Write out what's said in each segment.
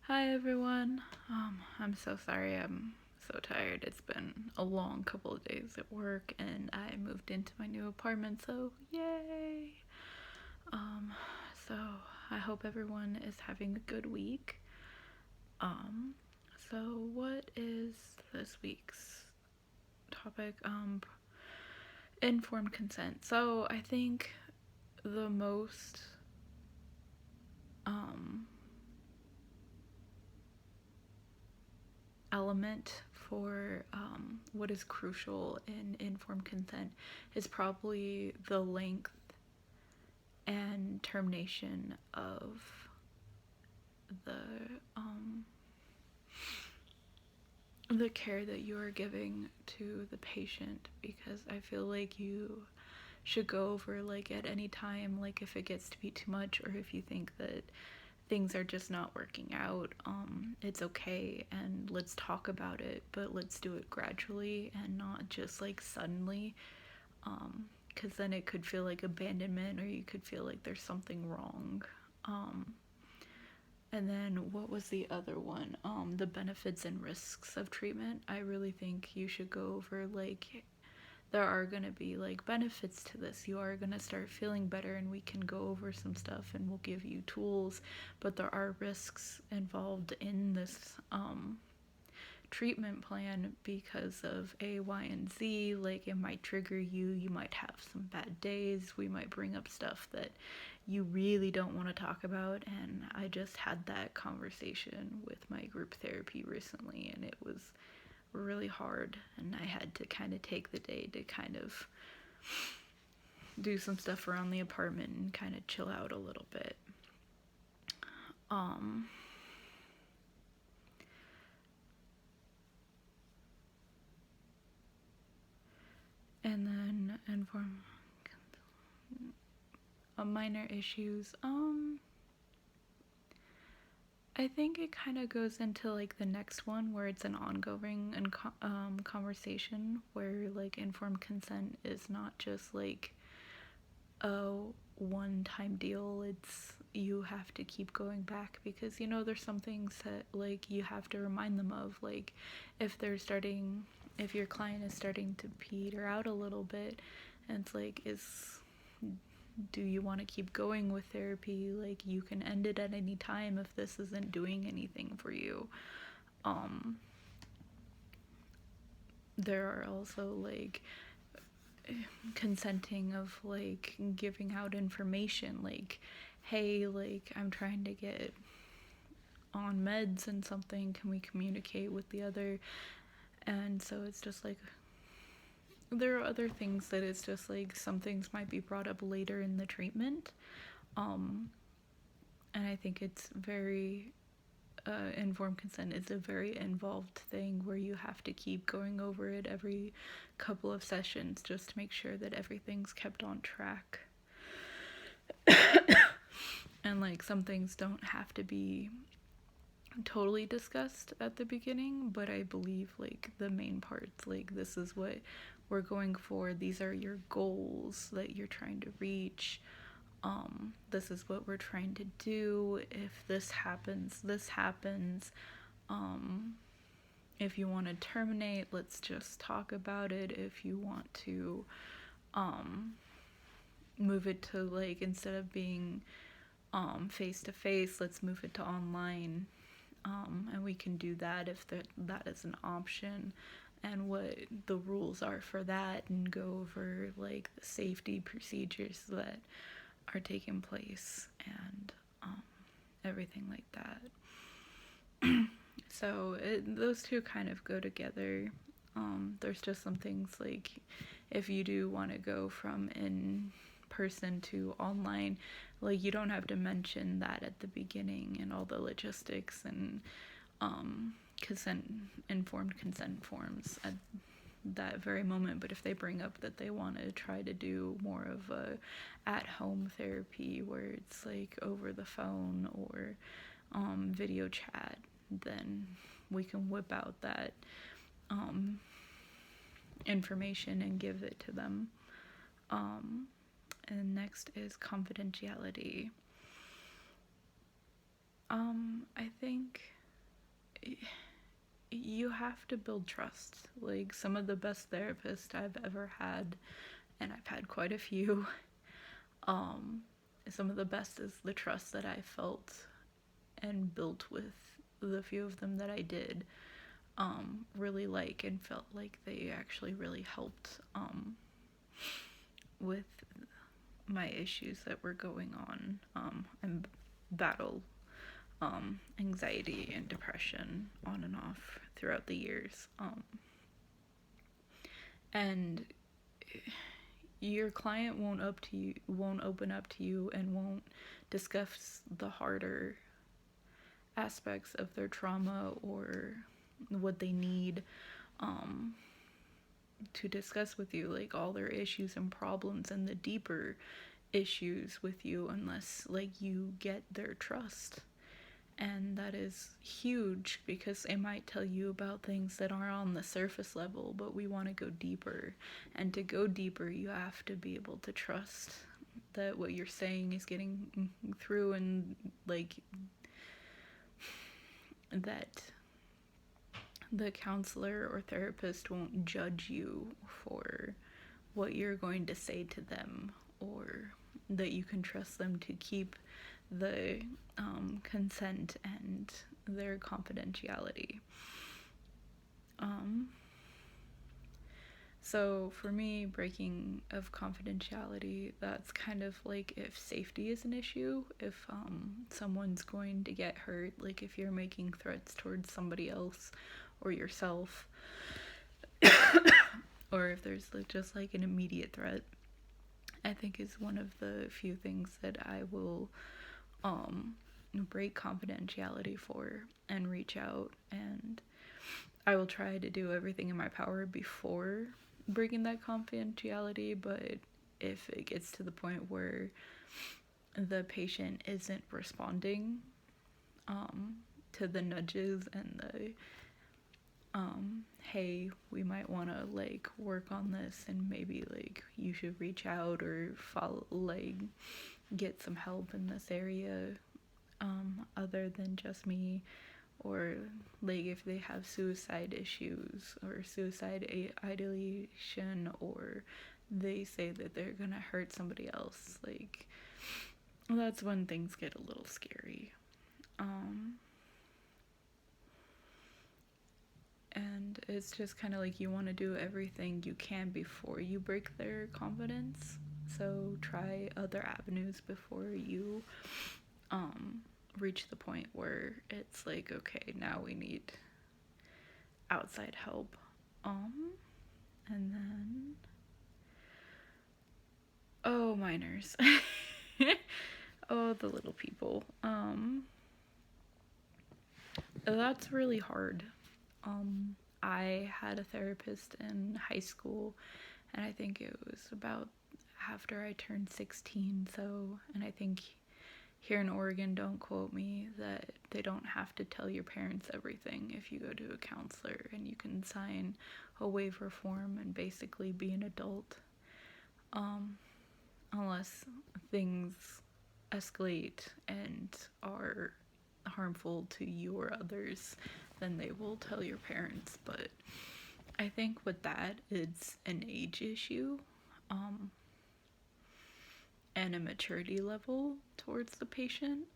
Hi everyone. I'm so sorry. I'm so tired. It's been a long couple of days at work and I moved into my new apartment, so yay. Um, so I hope everyone is having a good week. Um, so what is this week's topic? Informed consent. So I think the most um element for what is crucial in informed consent is probably the length and termination of the um, the care that you are giving to the patient, because I feel like you should go over, like, at any time, like if it gets to be too much or if you think that things are just not working out, it's okay, and let's talk about it, but let's do it gradually and not just like suddenly, because then it could feel like abandonment or you could feel like there's something wrong. Um, and then what was the other one? The benefits and risks of treatment. I really think you should go over, like, there are going to be like benefits to this. You are going to start feeling better and we can go over some stuff and we'll give you tools, but there are risks involved in this treatment plan because of A, Y, and Z. Like, it might trigger you, you might have some bad days, we might bring up stuff that you really don't want to talk about. And I just had that conversation with my group therapy recently and it was really hard, and I had to kind of take the day to kind of do some stuff around the apartment and kind of chill out a little bit. Um, and then inform minor issues. I think it kind of goes into like the next one where it's an ongoing and conversation where like informed consent is not just like a one time deal. It's, you have to keep going back because there's some things that like you have to remind them of, like if your client is starting to peter out a little bit, and it's like, is do you want to keep going with therapy? Like, you can end it at any time if this isn't doing anything for you. um there are also like consenting of like giving out information, like, hey, like, I'm trying to get on meds and something, can we communicate with the other? And so it's just like, there are other things that it's just like some things might be brought up later in the treatment. um and I think it's very informed consent is a very involved thing where you have to keep going over it every couple of sessions just to make sure that everything's kept on track. And like, some things don't have to be totally discussed at the beginning, but I believe like the main parts, like, this is what we're going for, these are your goals that you're trying to reach, this is what we're trying to do, if this happens, this happens. If you want to terminate, let's just talk about it. If you want to move it to, like, instead of being face to face, let's move it to online. And we can do that if that is an option, and what the rules are for that, and go over like the safety procedures that are taking place, and everything like that. So those two kind of go together. There's just some things like, if you do want to go from in person to online, like, you don't have to mention that at the beginning and all the logistics and consent informed consent forms at that very moment. But if they bring up that they want to try to do more of a at-home therapy where it's like over the phone or video chat, then we can whip out that information and give it to them. And next is confidentiality. I think you have to build trust. Like, some of the best therapists I've ever had, and I've had quite a few, some of the best is the trust that I felt and built with the few of them that I did, really like, and felt like they actually really helped with my issues that were going on, and battle anxiety and depression on and off throughout the years. And your client won't open up to you and won't discuss the harder aspects of their trauma or what they need to discuss with you, like all their issues and problems and the deeper issues with you, unless like you get their trust. And that is huge, because they might tell you about things that are on the surface level, but we want to go deeper. And to go deeper, you have to be able to trust that what you're saying is getting through, and like that the counselor or therapist won't judge you for what you're going to say to them, or that you can trust them to keep the consent and their confidentiality. So for me, breaking of confidentiality, that's kind of like if safety is an issue, if someone's going to get hurt, like if you're making threats towards somebody else or yourself, or if there's just like an immediate threat, I think is one of the few things that I will break confidentiality for and reach out, and I will try to do everything in my power before breaking that confidentiality. But if it gets to the point where the patient isn't responding to the nudges and the hey, we might want to like work on this, and maybe like you should reach out or follow, like get some help in this area other than just me, or like if they have suicide issues or suicide ideation, or they say that they're gonna hurt somebody else, like that's when things get a little scary. And it's just kind of like you want to do everything you can before you break their confidence. So try other avenues before you reach the point where it's like, okay, now we need outside help. And then minors. The little people. That's really hard. I had a therapist in high school, and I think it was about after I turned 16, and I think here in Oregon, don't quote me, that they don't have to tell your parents everything if you go to a counselor, and you can sign a waiver form and basically be an adult, unless things escalate and are harmful to you or others, then they will tell your parents. But I think with that, it's an age issue, and a maturity level towards the patient,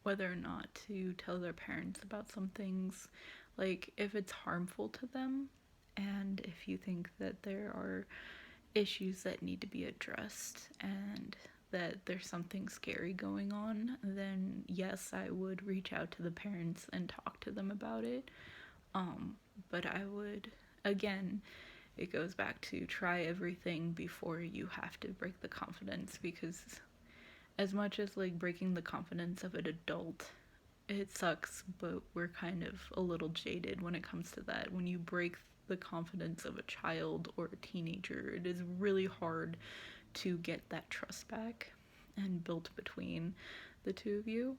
whether or not to tell their parents about some things, like if it's harmful to them, and if you think that there are issues that need to be addressed, and that there's something scary going on, then yes, I would reach out to the parents and talk to them about it. But I would, again, it goes back to try everything before you have to break the confidence, because as much as like breaking the confidence of an adult, it sucks, but we're kind of a little jaded when it comes to that. When you break the confidence of a child or a teenager, it is really hard to get that trust back and built between the two of you.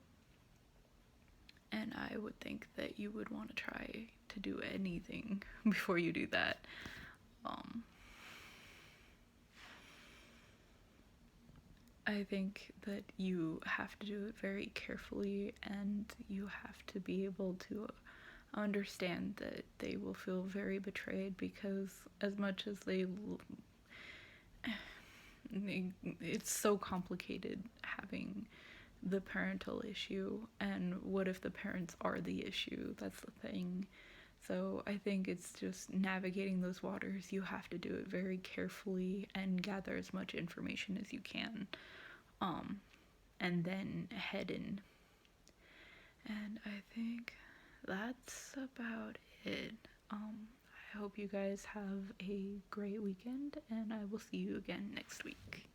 And I would think that you would want to try to do anything before you do that. I think that you have to do it very carefully, and you have to be able to understand that they will feel very betrayed, because as much as it's so complicated having the parental issue, and what if the parents are the issue? That's the thing. So I think it's just navigating those waters. You have to do it very carefully and gather as much information as you can, and then head in. And I think that's about it. I hope you guys have a great weekend, and I will see you again next week.